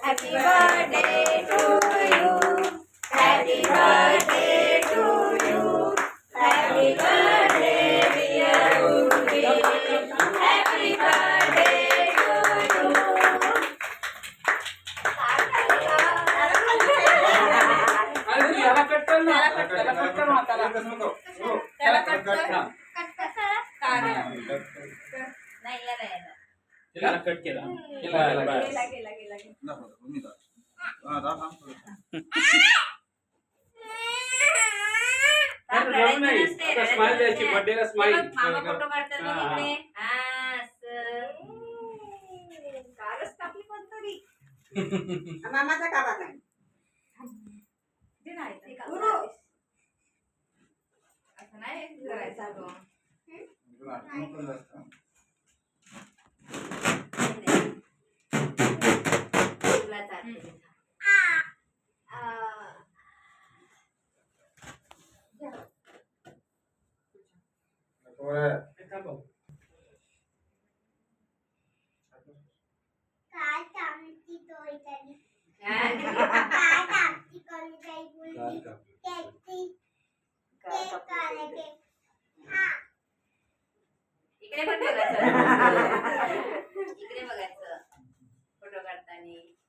Happy birthday to you. Happy birthday to you. Happy birthday dear Urvi. Happy birthday to you. त्याला cut कर ना, त्याला cut कर ना, त्याला कट कर ना. नाही याला त्याला कट केला. गेला स्माइल द्यायची, बर्थडेला स्माइल. मामा फोटो काढतात बघ इकडे. कालच टाकली कोणतरी मामाचा काढा काय असं नाही करायचं गं. तुला चालते. इकडे पण बघायचं. इकडे बघायचं फोटो काढताना.